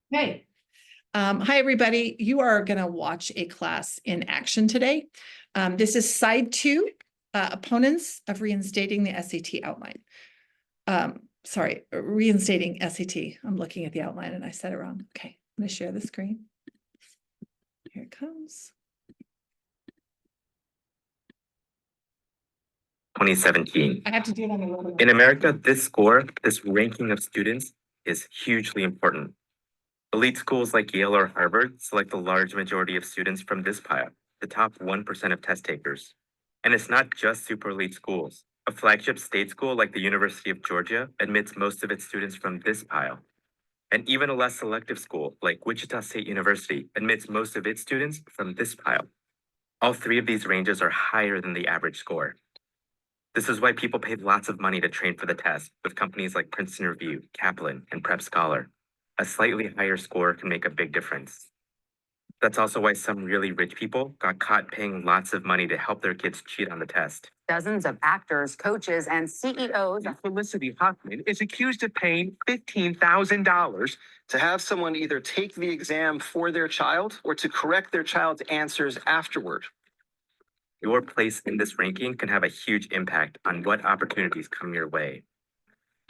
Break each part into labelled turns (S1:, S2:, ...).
S1: Hey, hi everybody. You are going to watch a class in action today. This is side 2, opponents of reinstating the SAT outline. Sorry, reinstating SAT. I'm looking at the outline and I said it wrong. Okay, I'm going to share the screen. Here it comes.
S2: 2017.
S1: I have to do it on a little bit.
S2: In America, this ranking of students is hugely important. Elite schools like Yale or Harvard select the large majority of students from this pile, the top 1% of test takers. And it's not just super elite schools. A flagship state school like the University of Georgia admits most of its students from this pile. And even a less selective school like Wichita State University admits most of its students from this pile. All three of these ranges are higher than the average score. This is why people pay lots of money to train for the test with companies like Princeton Review, Kaplan, and Prep Scholar. A slightly higher score can make a big difference. That's also why some really rich people got caught paying lots of money to help their kids cheat on the test.
S3: Dozens of actors, coaches, and CEOs.
S4: Felicity Huffman is accused of paying $15,000
S5: to have someone either take the exam for their child or to correct their child's answers afterward.
S2: Your place in this ranking can have a huge impact on what opportunities come your way.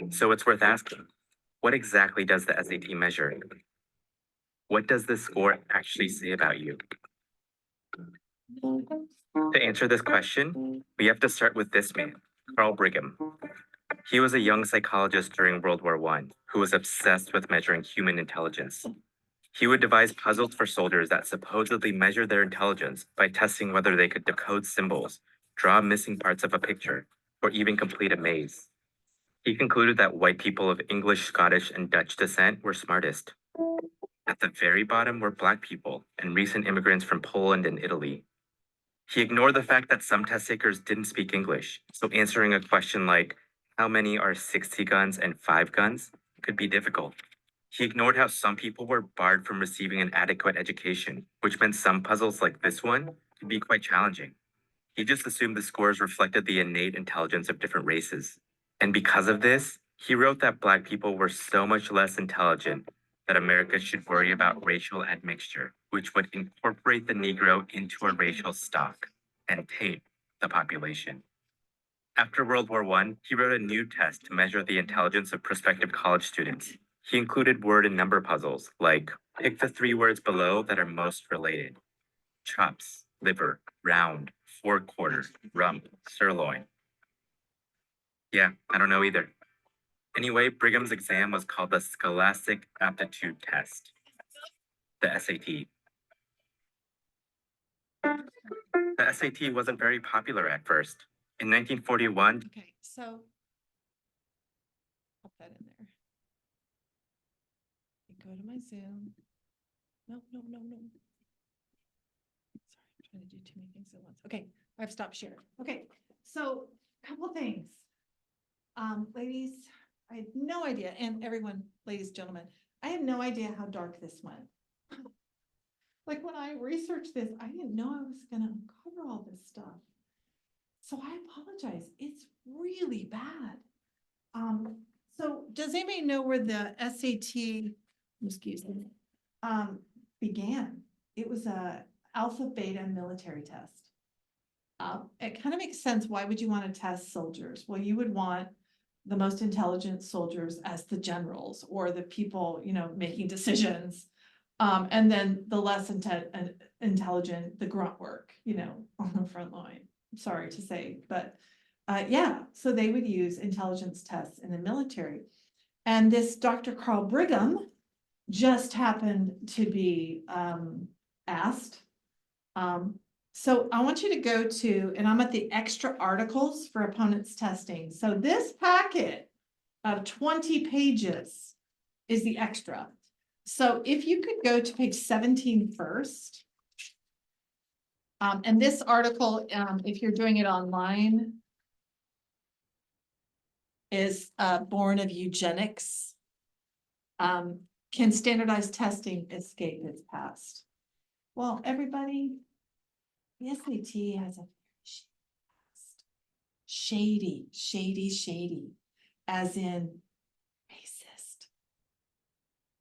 S2: So it's worth asking, what exactly does the SAT measure? What does this score actually say about you? To answer this question, we have to start with this man, Carl Brigham. He was a young psychologist during World War I who was obsessed with measuring human intelligence. He would devise puzzles for soldiers that supposedly measured their intelligence by testing whether they could decode symbols, draw missing parts of a picture, or even complete a maze. He concluded that white people of English, Scottish, and Dutch descent were smartest. At the very bottom were Black people and recent immigrants from Poland and Italy. He ignored the fact that some test takers didn't speak English, so answering a question like, how many are 60 guns and 5 guns, could be difficult. He ignored how some people were barred from receiving an adequate education, which meant some puzzles like this one could be quite challenging. He just assumed the scores reflected the innate intelligence of different races. And because of this, he wrote that Black people were so much less intelligent that America should worry about racial admixture, which would incorporate the Negro into a racial stock and tame the population. After World War I, he wrote a new test to measure the intelligence of prospective college students. He included word and number puzzles, like pick the 3 words below that are most related. Chops, liver, round, 4/4, rump, sirloin. Yeah, I don't know either. Anyway, Brigham's exam was called the Scholastic Aptitude Test, the SAT. The SAT wasn't very popular at first. In 1941,
S1: Okay, so pop that in there. Go to my Zoom. No. Sorry, I'm trying to do too many things at once. Okay, I've stopped sharing. Okay, so a couple things. Ladies, I had no idea, and everyone, ladies, gentlemen, I had no idea how dark this went. Like when I researched this, I didn't know I was gonna uncover all this stuff. So I apologize. It's really bad. So does anybody know where the SAT, excuse me, began? It was a alpha beta military test. It kind of makes sense. Why would you want to test soldiers? Well, you would want the most intelligent soldiers as the generals or the people, making decisions. And then the less intelligent, the grunt work, on the front line. Sorry to say, but yeah, so they would use intelligence tests in the military. And this Dr. Carl Brigham just happened to be asked. So I want you to go to, and I'm at the extra articles for opponents testing. So this packet of 20 pages is the extra. So if you could go to page 17 first. And this article, if you're doing it online, is born of eugenics. Can standardized testing escape its past? Well, everybody, the SAT has a shady, as in racist.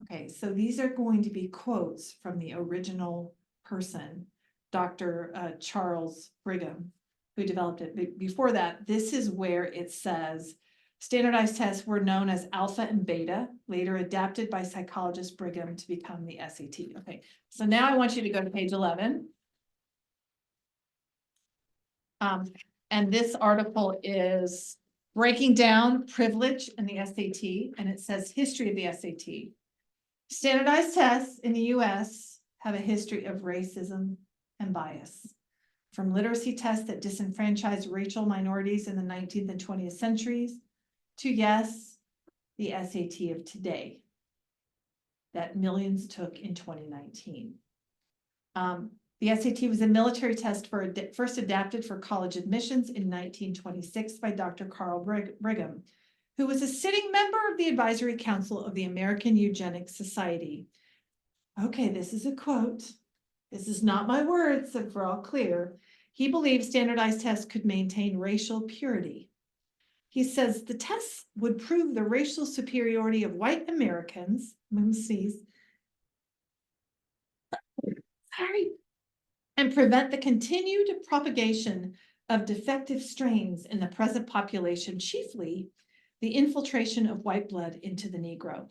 S1: Okay, so these are going to be quotes from the original person, Dr. Charles Brigham, who developed it. Before that, this is where it says, standardized tests were known as alpha and beta, later adapted by psychologist Brigham to become the SAT. Okay, so now I want you to go to page 11. And this article is breaking down privilege in the SAT, and it says history of the SAT. Standardized tests in the US have a history of racism and bias. From literacy tests that disenfranchised racial minorities in the 19th and 20th centuries to, yes, the SAT of today that millions took in 2019. The SAT was a military test first adapted for college admissions in 1926 by Dr. Carl Brigham, who was a sitting member of the Advisory Council of the American Eugenics Society. Okay, this is a quote. This is not my words, so we're all clear. He believed standardized tests could maintain racial purity. He says the tests would prove the racial superiority of white Americans, I'm going to sneeze, sorry, and prevent the continued propagation of defective strains in the present population, chiefly the infiltration of white blood into the Negro.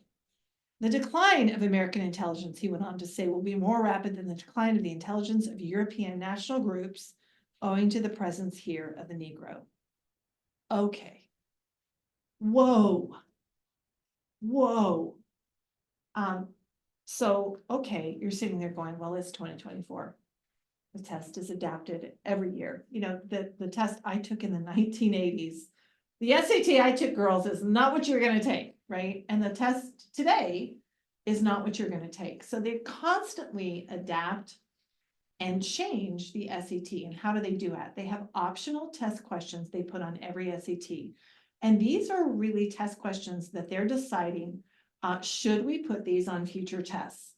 S1: The decline of American intelligence, he went on to say, will be more rapid than the decline of the intelligence of European national groups owing to the presence here of the Negro. Okay. Whoa. Whoa. So, okay, you're sitting there going, well, it's 2024. The test is adapted every year. You know, the test I took in the 1980s, the SAT I took, girls, is not what you're going to take, right? And the test today is not what you're going to take. So they constantly adapt and change the SAT. And how do they do it? They have optional test questions they put on every SAT. And these are really test questions that they're deciding, should we put these on future tests,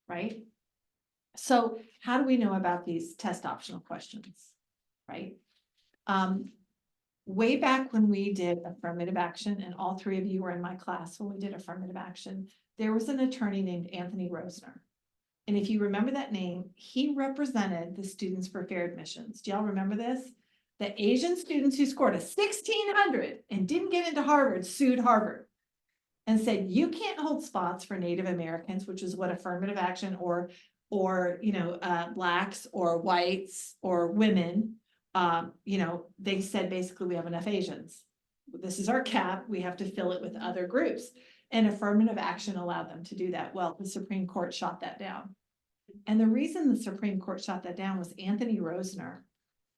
S1: right? So how do we know about these test optional questions, right? Way back when we did affirmative action, and all three of you were in my class when we did affirmative action, there was an attorney named Anthony Rosner. And if you remember that name, he represented the Students for Fair Admissions. Do y'all remember this? The Asian students who scored a 1600 and didn't get into Harvard sued Harvard and said, you can't hold spots for Native Americans, which is what affirmative action or blacks or whites or women, they said basically we have enough Asians. This is our cap. We have to fill it with other groups. And affirmative action allowed them to do that. Well, the Supreme Court shot that down. And the reason the Supreme Court shot that down was Anthony Rosner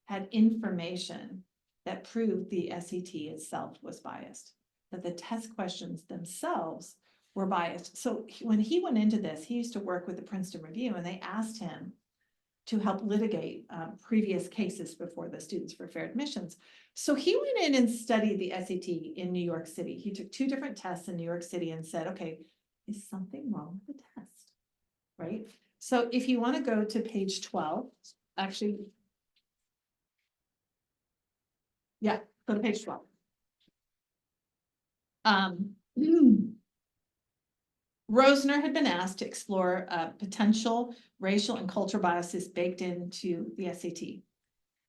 S1: had information that proved the SAT itself was biased, that the test questions themselves were biased. So when he went into this, he used to work with the Princeton Review, and they asked him to help litigate previous cases before the Students for Fair Admissions. So he went in and studied the SAT in New York City. He took 2 different tests in New York City and said, okay, is something wrong with the test, right? So if you want to go to page 12, actually, yeah, go to page 12. Rosner had been asked to explore potential racial and cultural biases baked into the SAT.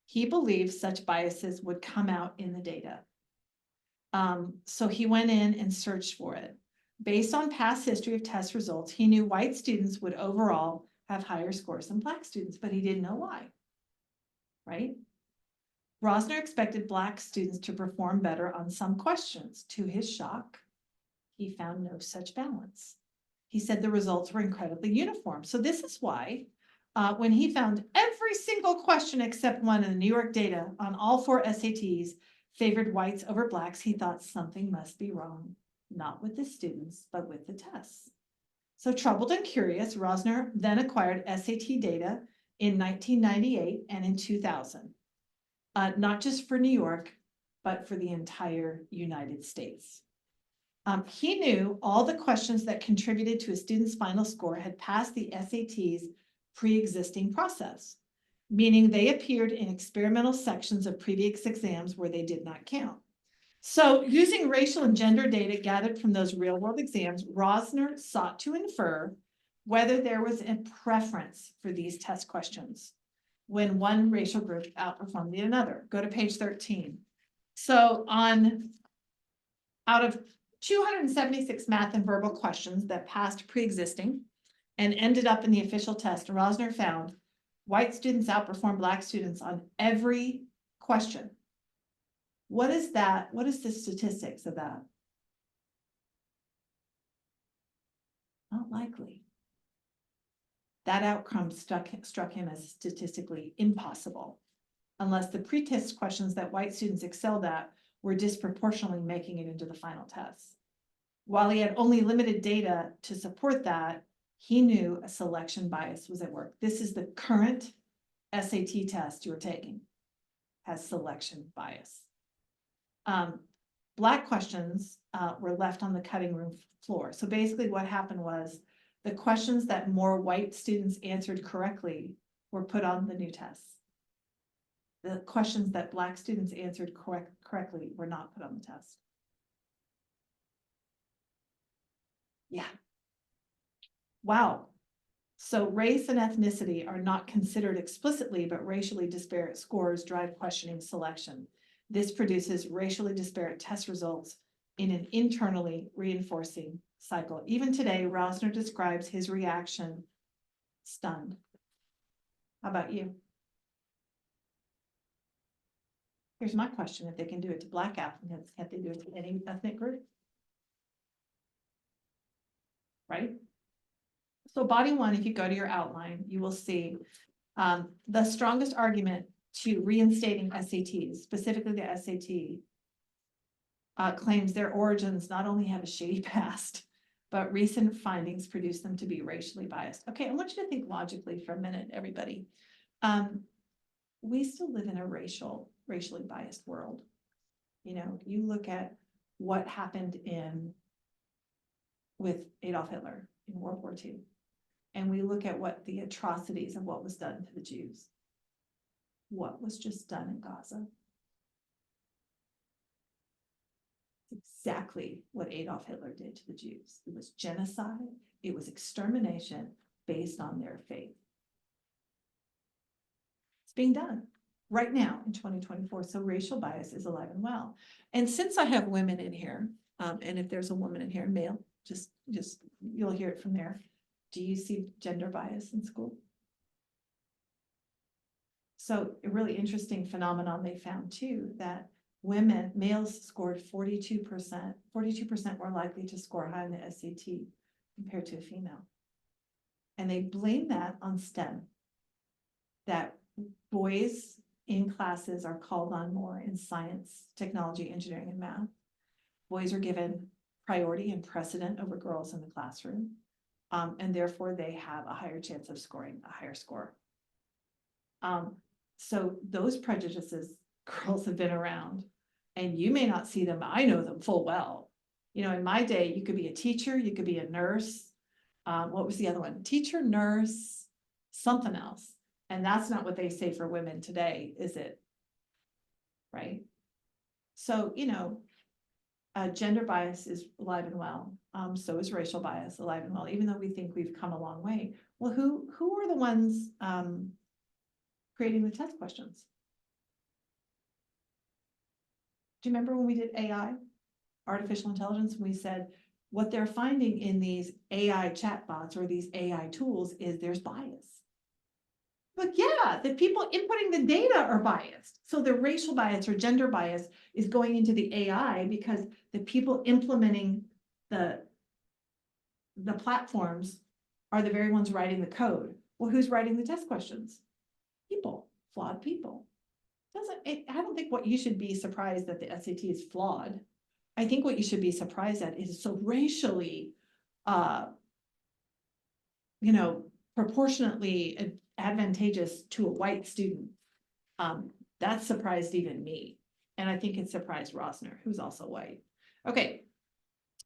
S1: He believed such biases would come out in the data. So he went in and searched for it. Based on past history of test results, he knew white students would overall have higher scores than black students, but he didn't know why, right? Rosner expected black students to perform better on some questions. To his shock, he found no such balance. He said the results were incredibly uniform. So this is why when he found every single question except one in the New York data on all 4 SATs favored whites over blacks, he thought something must be wrong, not with the students, but with the tests. So troubled and curious, Rosner then acquired SAT data in 1998 and in 2000, not just for New York, but for the entire United States. He knew all the questions that contributed to a student's final score had passed the SAT's pre-existing process, meaning they appeared in experimental sections of previous exams where they did not count. So using racial and gender data gathered from those real world exams, Rosner sought to infer whether there was a preference for these test questions when one racial group outperformed the another. Go to page 13. So out of 276 math and verbal questions that passed pre-existing and ended up in the official test, Rosner found white students outperformed Black students on every question. What is that? What is the statistics of that? Not likely. That outcome struck him as statistically impossible, unless the pre-test questions that white students excelled at were disproportionately making it into the final test. While he had only limited data to support that, he knew a selection bias was at work. This is the current SAT test you're taking, has selection bias. Black questions were left on the cutting room floor. So basically what happened was the questions that more white students answered correctly were put on the new tests. The questions that Black students answered correctly were not put on the test. Yeah. Wow. So race and ethnicity are not considered explicitly, but racially disparate scores drive questioning selection. This produces racially disparate test results in an internally reinforcing cycle. Even today, Rosner describes his reaction stunned. How about you? Here's my question. If they can do it to Black applicants, can't they do it to any ethnic group? Right? So body one, if you go to your outline, you will see the strongest argument to reinstating SATs, specifically the SAT, claims their origins not only have a shady past, but recent findings produce them to be racially biased. Okay, I want you to think logically for a minute, everybody. We still live in a racially biased world. You know, you look at what happened with Adolf Hitler in World War II, and we look at what the atrocities of what was done to the Jews. What was just done in Gaza? Exactly what Adolf Hitler did to the Jews. It was genocide. It was extermination based on their faith. It's being done right now in 2024. So racial bias is alive and well. And since I have women in here, and if there's a woman in here, male, just you'll hear it from there. Do you see gender bias in school? So a really interesting phenomenon they found too, that males scored 42% more likely to score high in the SAT compared to a female. And they blame that on STEM, that boys in classes are called on more in science, technology, engineering, and math. Boys are given priority and precedent over girls in the classroom. And therefore they have a higher chance of scoring a higher score. So those prejudices, girls have been around, and you may not see them, but I know them full well. You know, in my day, you could be a teacher, you could be a nurse. What was the other one? Teacher, nurse, something else. And that's not what they say for women today, is it? Right? So, you know, gender bias is alive and well. So is racial bias alive and well, even though we think we've come a long way. Well, who are the ones creating the test questions? Do you remember when we did AI, artificial intelligence, and we said what they're finding in these AI chatbots or these AI tools is there's bias. But yeah, the people inputting the data are biased. So the racial bias or gender bias is going into the AI because the people implementing the platforms are the very ones writing the code. Well, who's writing the test questions? People, flawed people. I don't think what you should be surprised that the SAT is flawed. I think what you should be surprised at is so racially, you know, proportionately advantageous to a white student. That surprised even me. And I think it surprised Rosner, who's also white. Okay.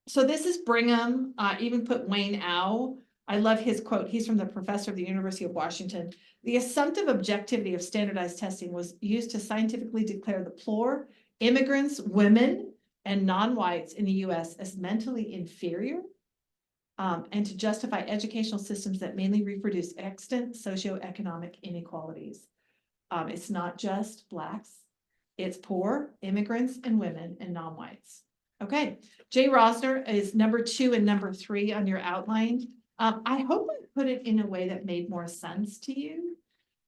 S1: So this is Brigham, even put Wayne Au. I love his quote. He's from the professor of the University of Washington. The assumptive objectivity of standardized testing was used to scientifically declare the poor, immigrants, women, and non-whites in the US as mentally inferior, and to justify educational systems that mainly reproduce extant socioeconomic inequalities. It's not just Blacks, it's poor, immigrants, and women, and non-whites. Okay, Jay Rosner is number 2 and number 3 on your outline. I hope I put it in a way that made more sense to you.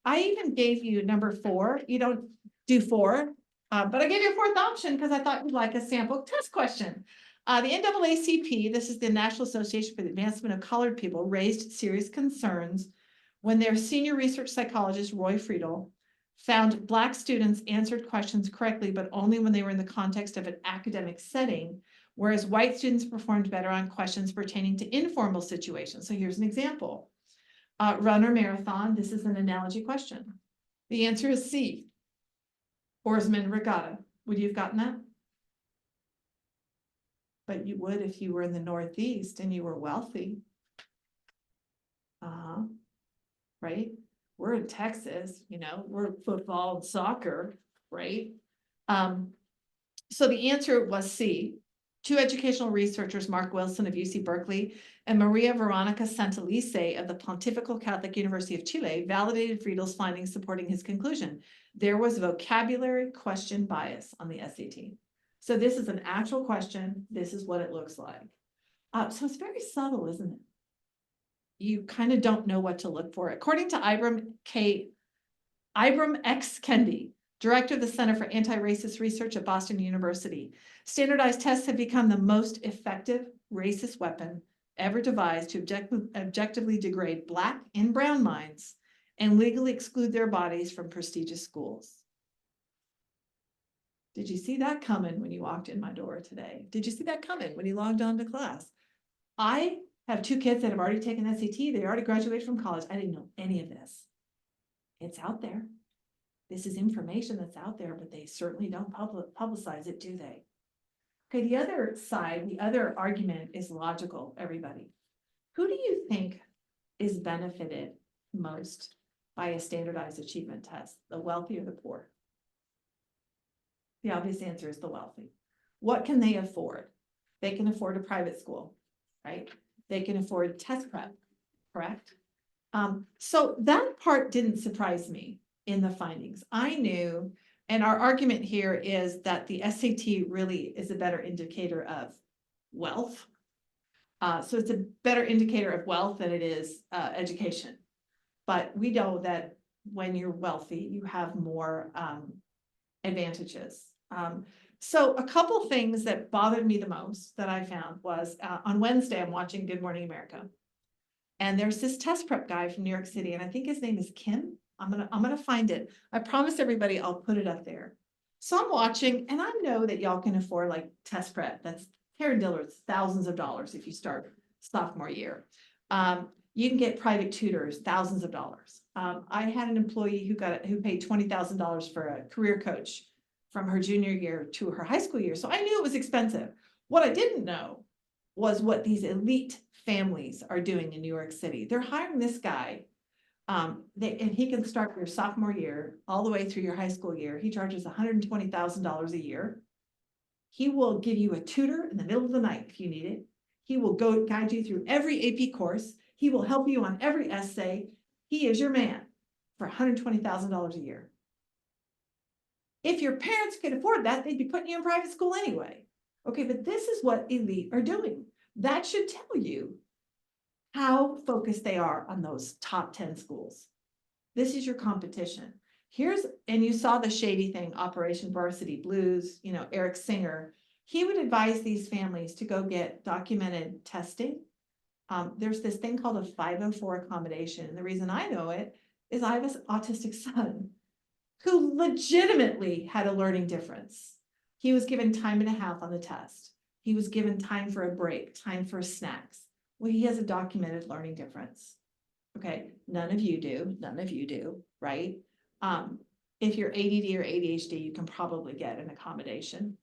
S1: I even gave you number 4. You don't do 4, but I gave you a 4th option because I thought you'd like a sample test question. The NAACP, this is the National Association for the Advancement of Colored People, raised serious concerns when their senior research psychologist, Roy Friedel, found Black students answered questions correctly, but only when they were in the context of an academic setting, whereas white students performed better on questions pertaining to informal situations. So here's an example. Run or marathon, this is an analogy question. The answer is C. Oarsman regatta. Would you have gotten that? But you would if you were in the Northeast and you were wealthy. Right? We're in Texas, you know, we're football and soccer, right? So the answer was C. 2 educational researchers, Mark Wilson of UC Berkeley and Maria Veronica Santelice of the Pontifical Catholic University of Chile, validated Friedel's findings supporting his conclusion. There was vocabulary question bias on the SAT. So this is an actual question. This is what it looks like. So it's very subtle, isn't it? You kind of don't know what to look for. According to Ibram X. Kendi, director of the Center for Anti-Racist Research at Boston University, standardized tests have become the most effective racist weapon ever devised to objectively degrade Black and brown minds and legally exclude their bodies from prestigious schools. Did you see that coming when you walked in my door today? Did you see that coming when you logged on to class? I have 2 kids that have already taken SAT. They already graduated from college. I didn't know any of this. It's out there. This is information that's out there, but they certainly don't publicize it, do they? Okay, the other side, the other argument is logical, everybody. Who do you think is benefited most by a standardized achievement test, the wealthy or the poor? The obvious answer is the wealthy. What can they afford? They can afford a private school, right? They can afford test prep, correct? So that part didn't surprise me in the findings. I knew, and our argument here is that the SAT really is a better indicator of wealth. So it's a better indicator of wealth than it is education. But we know that when you're wealthy, you have more advantages. So a couple things that bothered me the most that I found was on Wednesday, I'm watching Good Morning America. And there's this test prep guy from New York City, and I think his name is Kim. I'm gonna find it. I promise everybody I'll put it up there. So I'm watching, and I know that y'all can afford like test prep. That's Karen Dillard's thousands of dollars if you start sophomore year. You can get private tutors, thousands of dollars. I had an employee who paid $20,000 for a career coach from her junior year to her high school year. So I knew it was expensive. What I didn't know was what these elite families are doing in New York City. They're hiring this guy, and he can start your sophomore year all the way through your high school year. He charges $120,000 a year. He will give you a tutor in the middle of the night if you need it. He will guide you through every AP course. He will help you on every essay. He is your man for $120,000 a year. If your parents could afford that, they'd be putting you in private school anyway. Okay, but this is what elite are doing. That should tell you how focused they are on those top 10 schools. This is your competition. And you saw the shady thing, Operation Varsity Blues, you know, Eric Singer. He would advise these families to go get documented testing. There's this thing called a 504 accommodation. And the reason I know it is I have an autistic son who legitimately had a learning difference. He was given time and a half on the test. He was given time for a break, time for snacks. Well, he has a documented learning difference. Okay, none of you do, right? If you're ADD or ADHD, you can probably get an accommodation.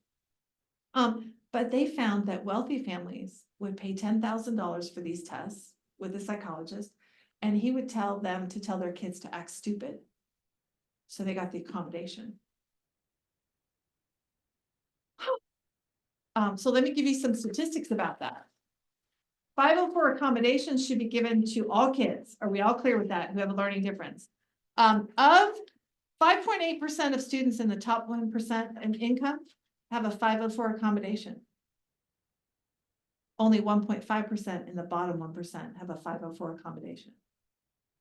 S1: But they found that wealthy families would pay $10,000 for these tests with a psychologist, and he would tell them to tell their kids to act stupid. So they got the accommodation. So let me give you some statistics about that. 504 accommodations should be given to all kids. Are we all clear with that, who have a learning difference? Of 5.8% of students in the top 1% in income have a 504 accommodation. Only 1.5% in the bottom 1% have a 504 accommodation.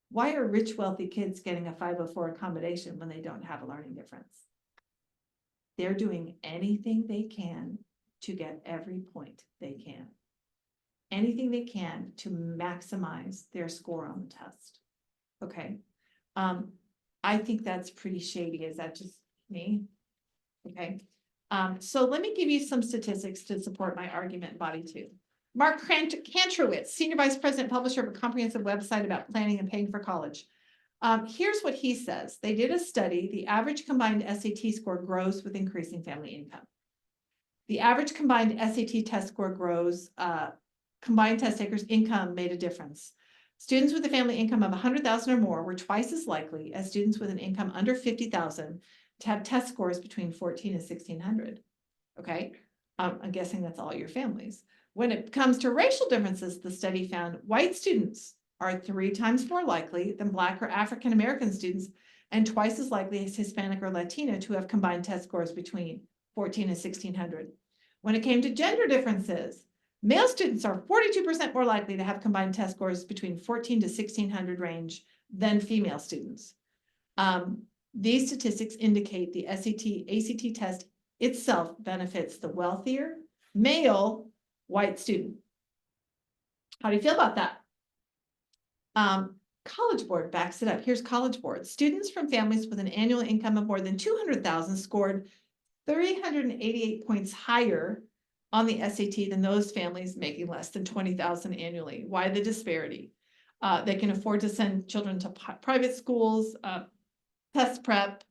S1: Why are rich, wealthy kids getting a 504 accommodation when they don't have a learning difference? They're doing anything they can to get every point they can. Anything they can to maximize their score on the test. Okay. I think that's pretty shady. Is that just me? Okay. So let me give you some statistics to support my argument in body two. Mark Kantrowitz, Senior Vice President, publisher of a comprehensive website about planning and paying for college. Here's what he says. They did a study. The average combined SAT score grows with increasing family income. The average combined SAT test score grows, combined test takers' income made a difference. Students with a family income of 100,000 or more were twice as likely as students with an income under 50,000 to have test scores between 14 and 1600. Okay, I'm guessing that's all your families. When it comes to racial differences, the study found white students are 3 times more likely than Black or African American students and twice as likely as Hispanic or Latino to have combined test scores between 14 and 1600. When it came to gender differences, male students are 42% more likely to have combined test scores between 14 to 1600 range than female students. These statistics indicate the ACT test itself benefits the wealthier male white student. How do you feel about that? College Board backs it up. Here's College Board. Students from families with an annual income of more than 200,000 scored 388 points higher on the SAT than those families making less than 20,000 annually. Why the disparity? They can afford to send children to private schools, test prep,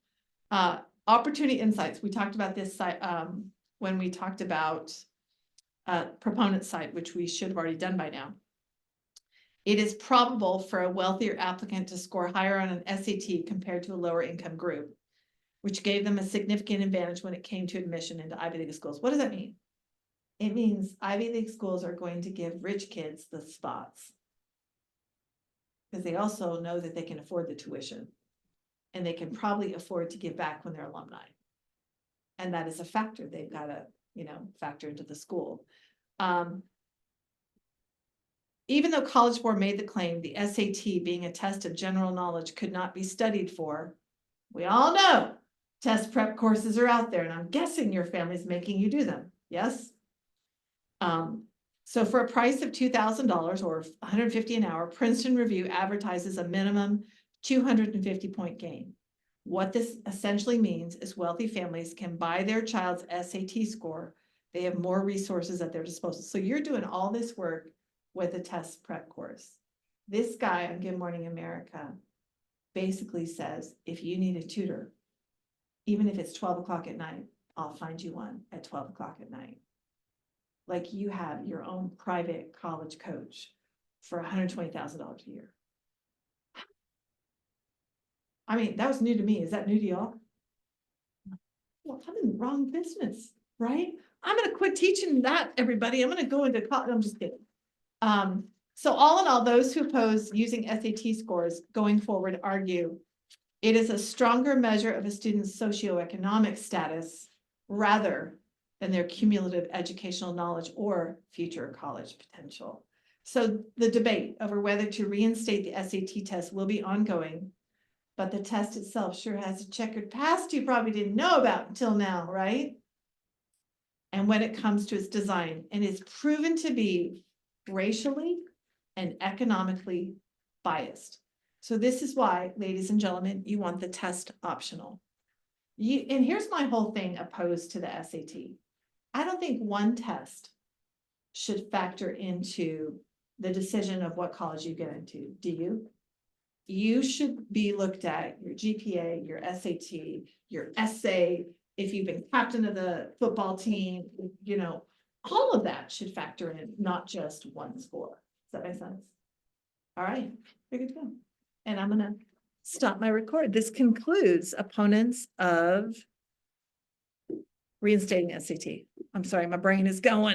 S1: opportunity insights. We talked about this when we talked about proponent site, which we should have already done by now. It is probable for a wealthier applicant to score higher on an SAT compared to a lower income group, which gave them a significant advantage when it came to admission into Ivy League schools. What does that mean? It means Ivy League schools are going to give rich kids the spots because they also know that they can afford the tuition and they can probably afford to give back when they're alumni. And that is a factor they've got to, factor into the school. Even though College Board made the claim the SAT being a test of general knowledge could not be studied for, we all know test prep courses are out there, and I'm guessing your family's making you do them. Yes? So for a price of $2,000 or $150 an hour, Princeton Review advertises a minimum 250 point gain. What this essentially means is wealthy families can buy their child's SAT score. They have more resources at their disposal. So you're doing all this work with a test prep course. This guy on Good Morning America basically says, if you need a tutor, even if it's 12 o'clock at night, I'll find you one at 12 o'clock at night. Like you have your own private college coach for $120,000 a year. I mean, that was new to me. Is that new to y'all? Well, I'm in the wrong business, right? I'm going to quit teaching that, everybody. I'm going to go into college. I'm just kidding. So all in all, those who oppose using SAT scores going forward argue it is a stronger measure of a student's socioeconomic status rather than their cumulative educational knowledge or future college potential. So the debate over whether to reinstate the SAT test will be ongoing, but the test itself sure has a checkered past you probably didn't know about until now, right? And when it comes to its design, and it's proven to be racially and economically biased. So this is why, ladies and gentlemen, you want the test optional. And here's my whole thing opposed to the SAT. I don't think one test should factor into the decision of what college you get into. Do you? You should be looked at your GPA, your SAT, your essay, if you've been captain of the football team, all of that should factor in, not just one score. Does that make sense? All right, we're good to go. And I'm gonna stop my record. This concludes opponents of Reinstating SAT. I'm sorry, my brain is going.